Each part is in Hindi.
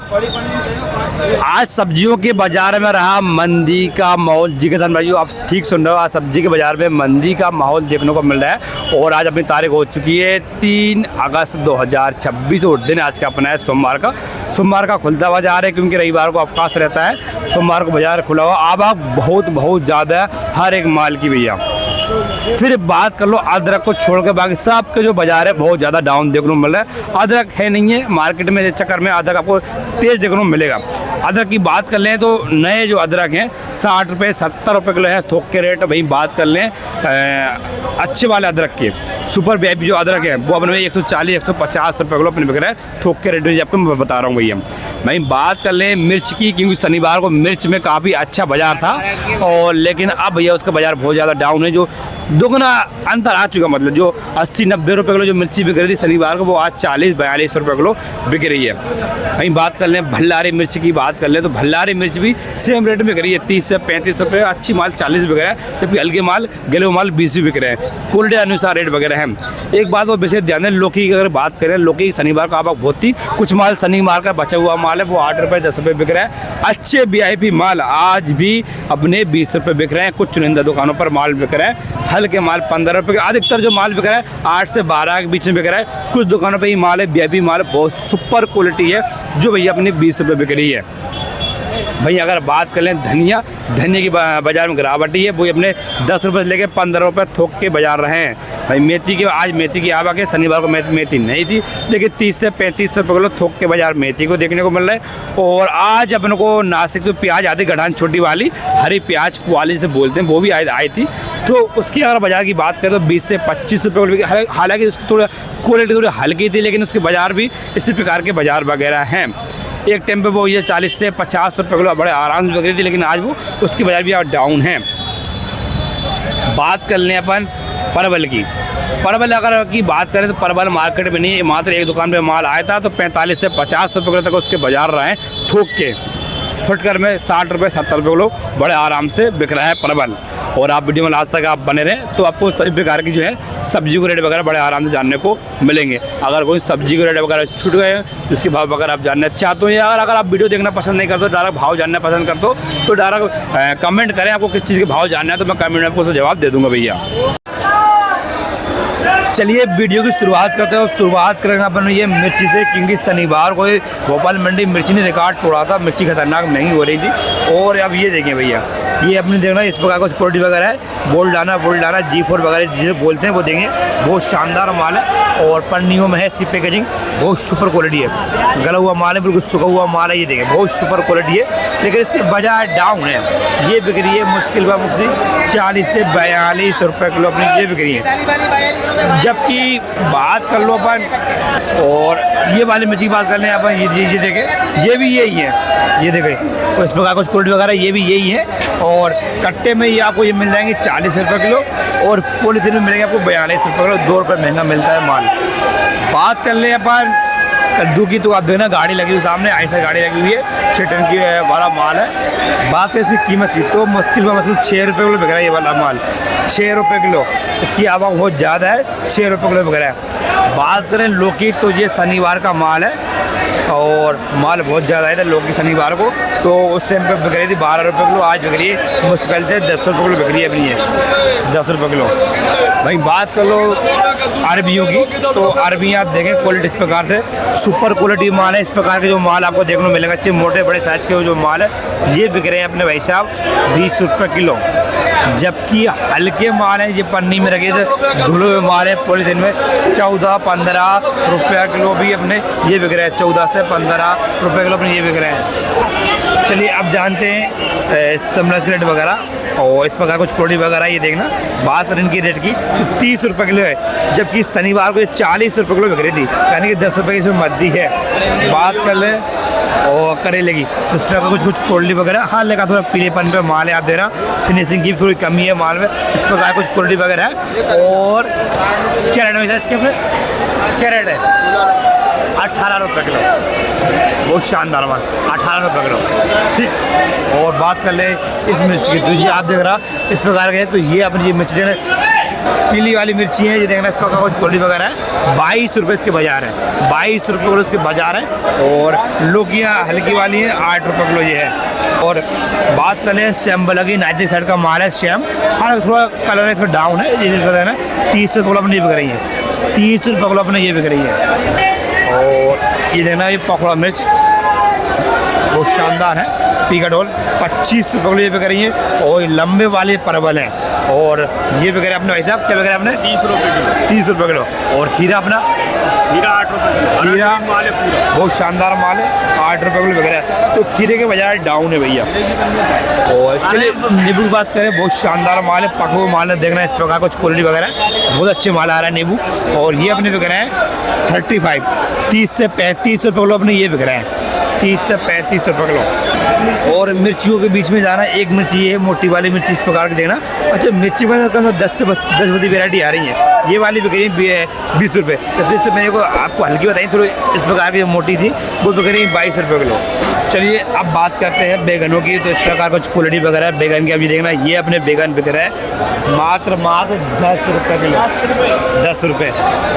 आज सब्जियों के बाजार में रहा मंदी का माहौल। जी किसान भाइयों, आप ठीक सुन रहे हो। आज सब्जी के बाजार में मंदी का माहौल देखने को मिल रहा है। और आज अपनी तारीख हो चुकी है 3 अगस्त 2026 और दिन आज का अपना है सोमवार का। सोमवार का खुलता बाजार है क्योंकि रविवार को अवकाश रहता है। सोमवार को बाजार खुला हुआ। आवक बहुत ज़्यादा है हर एक माल की भैया। फिर बात कर लो अदरक को छोड़ के बाकी सब के जो बाजार है बहुत ज़्यादा डाउन देखने को मिल रहा है। अदरक है नहीं है मार्केट में, इस चक्कर में अदरक आपको तेज़ देखने को मिलेगा। अदरक की बात कर लें तो नए जो अदरक हैं 60 रुपये 70 रुपये किलो है थोक के रेट। वहीं बात कर लें अच्छे वाले अदरक के सुपर VIP जो अदरक है वो अपने 140-150 रुपये किलो अपने बिक रहा है थोक के रेट में, आपको मैं बता रहा हूँ भैया। वहीं बात कर लें मिर्च की, क्योंकि शनिवार को मिर्च में काफ़ी अच्छा बाजार था और लेकिन अब भैया उसका बाजार बहुत ज़्यादा डाउन है। जो दोगुना अंतर आ चुका, मतलब जो 80-90 रुपये किलो जो मिर्ची बिक रही थी शनिवार को वो आज 40-42 रुपये किलो बिक रही है। वहीं बात कर लें भल्लारी मिर्च की बात कर लें तो भल्लारी मिर्च भी सेम रेट में बिक रही है 30 से 35 रुपये। अच्छी माल 40 बिक रहा है जबकि हल्के माल गले माल 20 भी बिक रहे हैं। क्वालिटी अनुसार रेट वगैरह है। एक बात वो विशेष ध्यान है, लौकी की अगर बात करें, लौकी शनिवार का आवक बहुत थी। कुछ माल शनिवार का बचा हुआ माल है वो 8 रुपये 10 रुपये बिक रहा है। अच्छे VIP माल आज भी अपने 20 रुपये बिक रहे हैं। कुछ चुनिंदा दुकानों पर माल बिक रहा है। हल्के माल 15 रुपये के, अधिकतर जो माल बिक रहा है 8 से 12 के बीच में बिक रहा है। कुछ दुकानों पे ये माल है VIP माल बहुत सुपर क्वालिटी है जो भैया अपनी 20 रुपये बिक रही है। भैया अगर बात कर लें धनिया की बाज़ार में गिरावट है, वो अपने 10 रुपये से लेकर 15 रुपये थोक के बाजार रहे हैं। भाई मेथी के आज मेथी की आवक है, शनिवार को मेथी नहीं थी लेकिन 30 से 35 रुपये किलो थोक के बाजार मेथी को देखने को मिल रहा है। और आज अपन को नासिक से प्याज आती गढ़ान छोटी वाली हरी प्याज कुआली से बोलते हैं वो भी आई थी, तो उसकी अगर बाज़ार की बात करें तो 20 से 25 रुपये किलो। हालांकि उसकी थोड़ा क्वालिटी थोड़ी हल्की थी लेकिन उसके बाज़ार भी इसी प्रकार के बाज़ार वगैरह हैं। एक टाइम पे वो ये 40 से 50 रुपये किलो बड़े आराम से बिक रही थी लेकिन आज वो उसकी बाज़ार भी डाउन है। बात कर लें अपन परवल की। परवल अगर की बात करें तो परवल मार्केट में नहीं, मात्र एक दुकान पे माल आया था तो 45 से 50 रुपये किलो तक उसके बाज़ार रहे थोक के। फुटकर में 60 रुपये 70 रुपये किलो बड़े आराम से बिक रहा है परवल। और आप वीडियो में लास्ट तक आप बने रहें तो आपको सभी प्रकार की जो है सब्जी के रेट वगैरह बड़े आराम से जानने को मिलेंगे। अगर कोई सब्जी के रेट वगैरह छूट गए जिसके भाव वगैरह आप जानना चाहते हो या अगर आप वीडियो देखना पसंद नहीं करते डायरेक्ट भाव जानना पसंद करते हो तो डायरेक्ट कमेंट करें आपको किस चीज़ के भाव जानना है तो मैं कमेंट में आपको जवाब दे दूँगा भैया। चलिए वीडियो की शुरुआत करते हैं और शुरुआत करेंगे अपन ये मिर्ची से, क्योंकि शनिवार को भोपाल मंडी मिर्ची ने रिकॉर्ड तोड़ा था। मिर्ची खतरनाक महंगी हो रही थी। और अब ये देखें भैया, ये अपने देखना इस प्रकार का सिक्योरिटी वगैरह है, बोल्डाना G4 वगैरह जिसे बोलते हैं वो देंगे। बहुत शानदार माल है और पन्नियों में है इसकी पैकेजिंग, बहुत सुपर क्वालिटी है। गला हुआ माल है, बिल्कुल सूखा हुआ माल है। ये देखें बहुत सुपर क्वालिटी है लेकिन इसकी बाजार डाउन है। ये बिक रही है मुश्किल 40 से 42 रुपये किलो अपनी ये बिक रही है। जबकि बात कर लो अपन और ये वाली मिर्ची की बात कर लें अपन, ये देखें ये भी यही है। ये देखें तो इस प्रकार कुछ क्वालिटी वगैरह ये भी यही है। और कट्टे में ये आपको ये मिल जाएंगे 40 रुपये किलो और पॉलीथीन में मिलेंगे आपको 42 रुपये किलो। 2 रुपये महंगा मिलता है माल। बात कर लें अपन कद्दू की तो आप देखना गाड़ी लगी हुई सामने, ऐसा गाड़ी लगी हुई है 6 टन की वाला माल है। बात करें इसकी कीमत की तो मुश्किल 6 रुपये किलो बिक रहा है ये वाला माल, 6 रुपये किलो। इसकी आवक बहुत ज़्यादा है, 6 रुपये किलो बिक रहा है। बात करें लौकी तो ये शनिवार का माल है और माल बहुत ज़्यादा है लौकी शनिवार को, तो उस टाइम पे बिक रही थी 12 रुपये किलो, आज बिक रही है मुश्किल से 10 रुपये किलो बिक रही है अपनी है 10 रुपये किलो। भाई बात कर लो अरबियों की तो अरबियाँ आप देखें क्वालिटी इस प्रकार से सुपर क्वालिटी माल है। इस प्रकार के जो माल आपको देखने को मिलेगा अच्छे मोटे बड़े साइज़ के जो माल है ये बिक रहे हैं अपने भाई साहब 20 रुपये किलो। जबकि हल्के माल हैं ये पन्नी में रखे थे धुले हुए माल है पॉलीथीन में 14-15 रुपया किलो भी अपने ये बिक रहे हैं। 14 से 15 रुपये किलो अपने ये बिक रहे हैं। चलिए अब जानते हैं समरस के रेट वगैरह और इस प्रकार कुछ क्वालिटी वगैरह ये देखना। बात करें इनकी रेट की 30 रुपये किलो है जबकि शनिवार को ये 40 रुपये किलो बिक रही थी, यानी कि 10 रुपये की इसमें मद्दी है। बात कर लें और करेले की तो इस तरह का कुछ क्वालिटी वगैरह हाँ लेगा थोड़ा पीलेपन पे माल है आप दे रहा, फिनिशिंग की थोड़ी कमी है माल में, इस प्रकार कुछ क्वालिटी वगैरह है। और क्या रेट है इसके अपने, क्या रेट है 18 रुपये किलो, बहुत शानदार माल 18 रुपये किलो ठीक। और बात कर ले इस मिर्च की तो ये आप देख रहा इस प्रकार के तो ये अपनी ये मिर्च पीली वाली मिर्ची है, ये देखना इसका कुछ क्वालिटी वगैरह है। 22 रुपये इसके बाजार है, 22 रुपये किलो इसके बाजार है। और लौकियाँ हल्की वाली हैं 8 रुपये किलो ये है। और बात करें सैम्बल की 90 साइड का माल है शैम, हाँ थोड़ा कलर है इसमें डाउन है, ये पता है ना 30 रुपये किलो अपने ये बिक रही है, 30 रुपये किलो अपने ये बिक रही है। और ये देखना ये पकौड़ा मिर्च बहुत शानदार है, पीका डोल 25 रुपये किलो ये बिक रही है। और लंबे वाले परवल हैं और ये बिक रहे अपने भाई साहब, क्या बिक रहे अपने 30 रुपये किलो, 30 रुपये किलो। और खीरा अपना खीरा 8 रुपये किलो, खीरा माल है पूरा, बहुत शानदार माल है, 8 रुपये किलो बिक रहा है। तो खीरे के बाजार डाउन है भैया। और चलिए नींबू की बात करें, बहुत शानदार माल है, पका हुआ माल है, देखना इस प्रकार कुछ क्वालिटी वगैरह बहुत अच्छे माल आ रहा है नींबू। और ये अपने बिक रहे हैं 35, 30 से 35 रुपये किलो अपने ये बिक रहे हैं, 30 से 35 रुपये किलो। और मिर्चियों के बीच में जाना, एक मिर्ची ये मोटी वाली मिर्ची इस प्रकार की देखना। अच्छा मिर्ची में कम 10 से 10 बड़ी वेरायटी आ रही है, ये वाली बिक रही है 20 रुपये। तो जिससे मैंने को आपको हल्की बताई थोड़ी इस प्रकार की मोटी थी, वो बिक रही है 22 रुपये किलो। चलिए अब बात करते हैं बैगनों की, तो इस प्रकार कुछ क्वालिटी वगैरह है बैगन की। अभी देखना ये अपने बैगन बिक रहा है मात्र 10 रुपये किलो, 10 रुपये।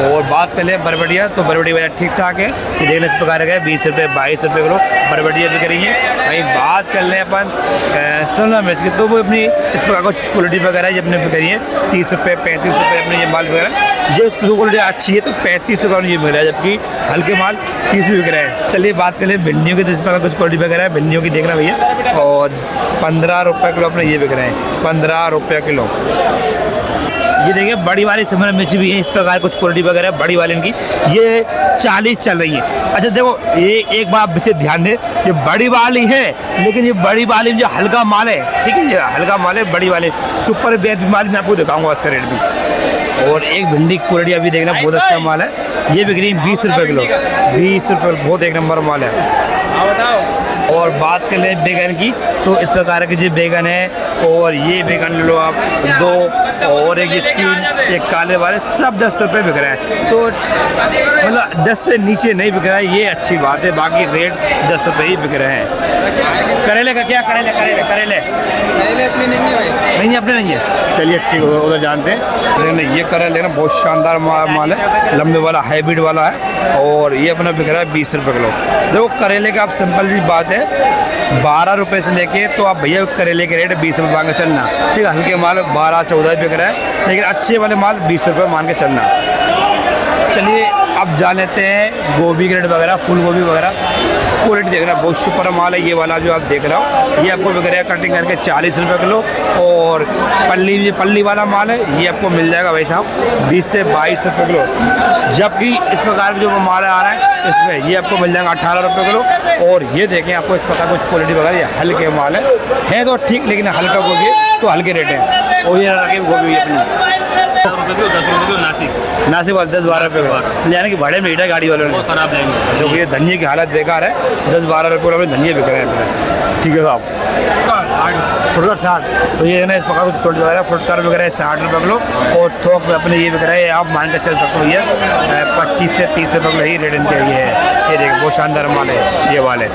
और बात करें बरबटिया, तो बरबटी बाजार ठीक ठाक है, ये देखना इस प्रकार का है 20 रुपये 22 रुपये किलो बरबटिया बिक रही है। वहीं बात कर लें अपन शिमला मिर्च की, तो वो अपनी इस प्रकार कुछ क्वालिटी वगैरह ये अपने बिक रही है 30 रुपये 35 रुपये अपने ये माल वगैरह। ये क्वालिटी अच्छी है तो 35 रुपये ये मिल रहा है, जबकि हल्के माल 30 भी बिक रहे हैं। चलिए बात कर लें भिंडियों की, तो इस प्रकार कुछ क्वालिटी वगैरह है भिंडियों की देखना भैया। और 15 रुपये किलो अपने ये बिक रहे हैं, 15 रुपये किलो। ये देखिए बड़ी वाली शिमला मिर्च भी है, इस प्रकार कुछ क्वालिटी वगैरह बड़ी वाली इनकी ये 40 चल रही है। अच्छा देखो ये एक बात विशेष ध्यान दें, ये बड़ी वाली है लेकिन ये बड़ी वाली में जो हल्का माल है, ठीक है ये हल्का माल है, बड़ी वाली सुपर बेबी माल मैं आपको दिखाऊंगा उसका रेट भी। और एक भिंडी की क्वालिटी अभी देखना बहुत अच्छा माल है, ये बिक रही है 20 रुपये किलो, 20 रुपये बहुत एक नंबर माल है। और बात कर लें बैगन की, तो इस प्रकार के जो बैगन है, और ये बैगन ले लो आप 2, और एक ये 3, एक काले वाले सब 10 रुपये बिक रहे हैं। तो मतलब 10 से नीचे नहीं बिक रहा है, ये अच्छी बात है, बाकी रेट 10 रुपये ही बिक रहे हैं। करेले का क्या, करेले करेले अपने नहीं है भाई, नहीं अपने नहीं है। चलिए ठीक उधर जानते हैं। लेकिन ये करेले देखना बहुत शानदार माल है, लंबे वाला हाइब्रिड वाला है, और ये अपना बिक रहा है 20 रुपये किलो। देखो करेले का आप सिंपल सी बात है 12 रुपये से लेके, तो आप भैया करेले के रेट 20 रुपये मान के चलना, ठीक है। हल्के माल 12-14 बिक रहा है, लेकिन अच्छे वाले माल 20 रुपये मान के चलना। चलिए अब जान लेते हैं गोभी के रेट वगैरह, फूल गोभी वगैरह क्वालिटी देखना बहुत सुपर माल है। ये वाला जो आप देख रहे हो ये आपको बिक रहा है कटिंग करके 40 रुपये किलो। और पल्ली वाला माल है ये आपको मिल जाएगा भाई साहब 20 से 22 रुपये किलो। जबकि इस प्रकार के जो माल आ रहा है इसमें ये आपको मिल जाएगा 18 रुपये किलो। और ये देखें आपको इस प्रकार कुछ क्वालिटी वगैरह ये हल्के माल है तो ठीक, लेकिन हल्का गोभी तो हल्के रेट है। और ये रखे गोभी अपनी 10 रुपये नासिक वाले 10-12 रुपये यानी कि भाड़े में ईटा गाड़ी वालों ने खराब लेंगे। जो ये धनिया की हालत बेकार है, 10-12 रुपये में धनिया बिक रहे हैं, ठीक है साहब। फुटकर 60, तो ये है ना इस प्रकार कुछ क्वालिटी वगैरह फुटकर वगैरह 60 रुपये किलो। और थोक में अपने ये बिक रहा है, आप मान कर चल सकते हो ये 25 से 30 रुपये किलो ही रेट इनके ये है। ये देखिए बहुत शानदार माल है ये वाले।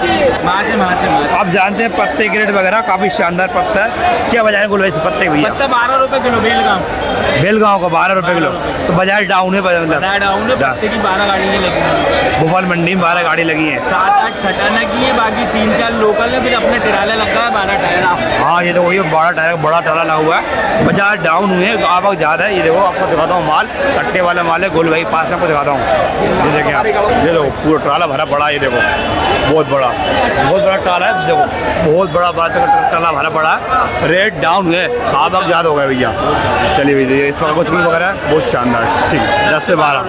आप जानते हैं पत्ते के रेट वगैरह काफ़ी शानदार पत्ता है, क्या बाजार है वैसे पत्ते भैया? पत्ता 12 रुपये किलो बेलगाँव का 12 रुपये किलो, तो बाजार डाउन है, डाउन है। पत्ते की 12 गाड़ी लगी है, भोपाल मंडी में 12 गाड़ी लगी है, 7-8 छटाना की है, बाकी 3-4 लोकल है, फिर अपने टिराला लगता है 12 टायर। हाँ ये देखो ये 12 टायर बड़ा टाला लगा हुआ है, बाजार डाउन हुए हैं, आवक ज़्यादा है। ये देखो आपको दिखाता हूँ माल, कट्टे वाला माल है, गोल भाई पास में आपको दिखाता हूँ। ये देखें आप, ये देखो पूरा टाला भरा पड़ा, ये देखो बहुत बड़ा टाला है, देखो बहुत बड़ा टाला भरा पड़ा, रेट डाउन हुए, आवक ज़्यादा हो गया भैया। चलिए भैया इस पर कुछ वगैरह बहुत शानदार, ठीक है 10 से 12।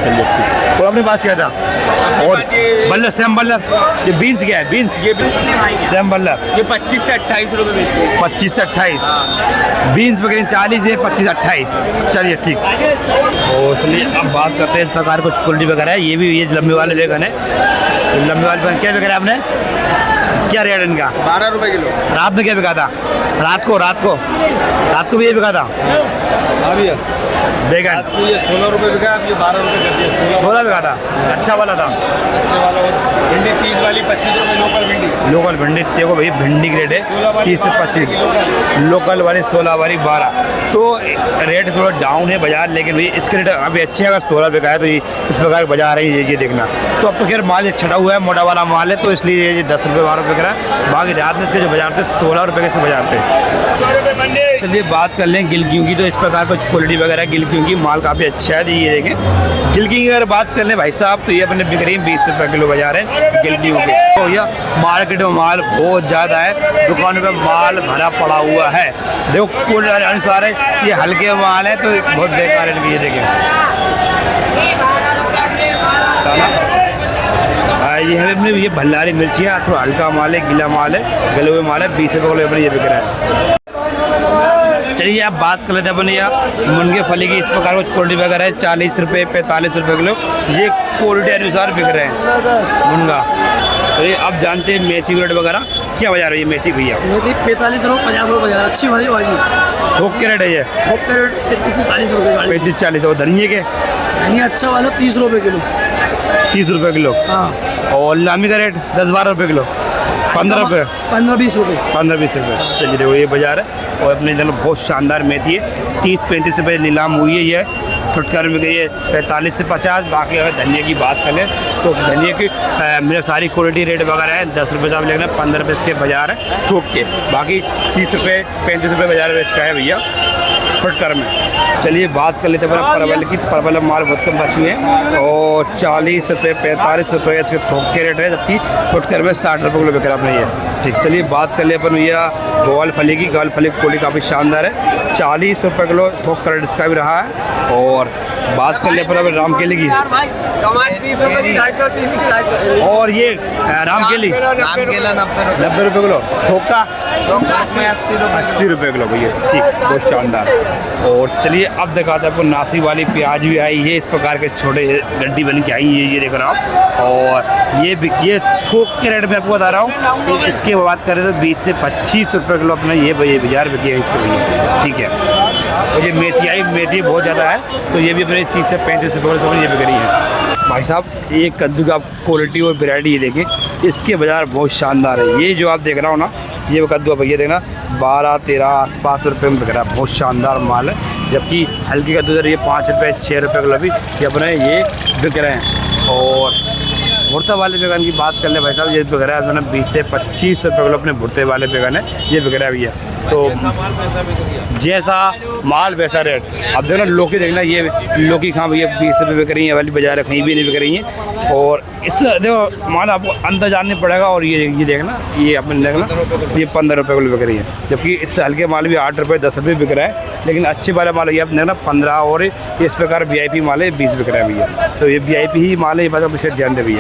चलिए ठीक, तो अपने पास क्या था। और बल्लर सैम बल्लर, ये बीन्स क्या है? बीन्स ये सैम बल्लर ये 25 से 28 रुपये बेचते हैं। 25 से 28, बीन्स वगैरह 40 है, 25 से 28। चलिए ठीक। और चलिए अब बात करते हैं इस प्रकार कुछ क्वालिटी वगैरह है। ये भी ये लंबे वाले बैगन है, लंबे वाले बैगन क्या बिक रहा है आपने, क्या रेट इनका? 12 रुपये किलो। रात में क्या बिका था? रात को भी ये बिका था बैगन, ये 16 रुपये बिका, अब ये 12 रुपये कर दिया। 16 बिका था, अच्छा वाला था। अच्छे वाला भिंडी 30 वाली 25 रुपये लोकल भिंडी। लोकल भिंडी देखो भाई, भिंडी की रेट है 30 से 25, लोकल वाली 16 वाली 12। तो रेट थोड़ा डाउन है बाजार, लेकिन भाई इसके रेट अभी अच्छे हैं। अगर 16 रुपये का है तो ये इस प्रकार का बाजार है, ये देखना। तो अब तो खैर माल छटा हुआ है, मोटा वाला माल है, तो इसलिए ये 10 रुपये 12 रुपये का है। बाकी रात में इसके जो बाजार थे 16 रुपये के से बाजार थे। चलिए बात कर लें गिलकियों की। तो इस प्रकार कुछ क्वालिटी वगैरह गिलकियों की माल काफ़ी अच्छा है। ये देखें गिलकी की अगर बात कर लें भाई साहब, तो ये अपने बिक रही है 20 रुपये किलो बाजार है गिलकियों के। तो यह मार्केट में माल बहुत ज़्यादा है, दुकानों पे माल भरा पड़ा हुआ है। देखो कुल अनुसार है, ये हल्के माल है तो बहुत बेकार है। ये देखें ये है अपने ये भल्लारी मिर्चियाँ, थोड़ा हल्का माल है, गीला माल है, गले हुए माल है, 20 रुपये किलो अपने ये बिक रहा है। चलिए आप बात कर लेते हैं अपने यहाँ मुनगे फली की। इस प्रकार कुछ क्वालिटी वगैरह है 40 रुपये 45 रुपये किलो, ये क्वालिटी अनुसार बिक रहे हैं मुनगा। तो ये आप जानते हैं मेथी रेट वगैरह क्या बाजार है ये मेथी भैया? मेथी 45 रुपये 50 रुपये बाजार, अच्छी वाली भाजी। थोक के रेट है ये? थोक के रेट 35 से 40 रुपये। 35-40। और धनिए के? धनिया अच्छा वाला 30 रुपये किलो। 30 रुपये किलो। हाँ। और लामी का रेट 10-12 रुपये किलो, 15 रुपये, 15-20 रुपये, 15-20 रुपये। चलिए देखो ये बाजार है। और अपने इधर बहुत शानदार मेथी है, 30-35 रुपये नीलाम हुई है। ये फुटकर में गई है 45 से 50। बाकी अगर धनिया की बात करें तो धनिया की मेरे सारी क्वालिटी रेट वगैरह है 10 रुपये से आप लेना, 15 रुपये इसके बाजार है थोक के। बाकी 30 रुपये 35 रुपये बाजार में इसका है भैया फुटकर में। चलिए बात कर लेते हैं परवल की। परवल माल बहुत कम बची है और 40 रुपये 45 रुपये इसके थोक के रेट है, जबकि फुटकर में 60 रुपये किलो बिक रहा अपने ये। ठीक, चलिए बात कर ले अपन भैया गोवाल फली की। गोवाल फली की क्वालिटी काफ़ी शानदार है, 40 रुपये किलो थोक का रेट इसका भी रहा है। और बात कर ले अपन राम केले की। और ये राम केली 90 रुपये किलो, थोक का 80 रुपये किलो भैया। ठीक, बहुत शानदार। और चलिए अब दिखाते हैं आपको नासी वाली प्याज भी आई है, इस प्रकार के छोटे गड्डी बन के आई है, ये देख रहा हूँ। और ये बिकिए थोक के रेट में आपको बता रहा हूँ। इसकी बात करें तो 20 से 25 रुपये किलो अपना ये बाजार बिकिए इसके भैया। ठीक है। और ये मेथी आई, मेथी बहुत ज़्यादा है, तो ये भी अपने 30 से 35 रुपये किलो ये बिक रही है भाई साहब। ये कद्दू का क्वालिटी और वैरायटी ये देखें, इसके बाज़ार बहुत शानदार है। ये जो आप देख रहा हो ना, ये कद्दू भैया देखना 12-13 आस-पास रुपये में बिक रहा है, बहुत शानदार माल है। जबकि हल्की कद्दू ये 5 रुपये 6 रुपये किलो भी ये अपने ये बिक रहे हैं। और भुरते वाले बैगन की बात कर ले भाई साहब, ये बिक रहा है अपने 20 से 25 रुपये किलो अपने भुरते वाले बैगन है, ये बिक रहा है भैया। तो जैसा माल वैसा रेट। अब देखना लौकी देखना, ये लौकी कहाँ भैया 20 रुपये बिक रही है वाली बाजार है, कहीं भी नहीं बिक रही है। और इस देखो माल आपको अंदर जानना पड़ेगा। और ये देखना, ये अपने देखना ये 15 रुपये किलो बिक रही है, जबकि इससे हल्के माल भी 8 रुपये 10 रुपये बिक रहा है। लेकिन अच्छे वाला माल ये अपने देखना 15। और इस प्रकार VIP माल है 20 बिक रहा है भैया। तो ये VIP ही माल है, ये बात आप इसे ध्यान दे भैया।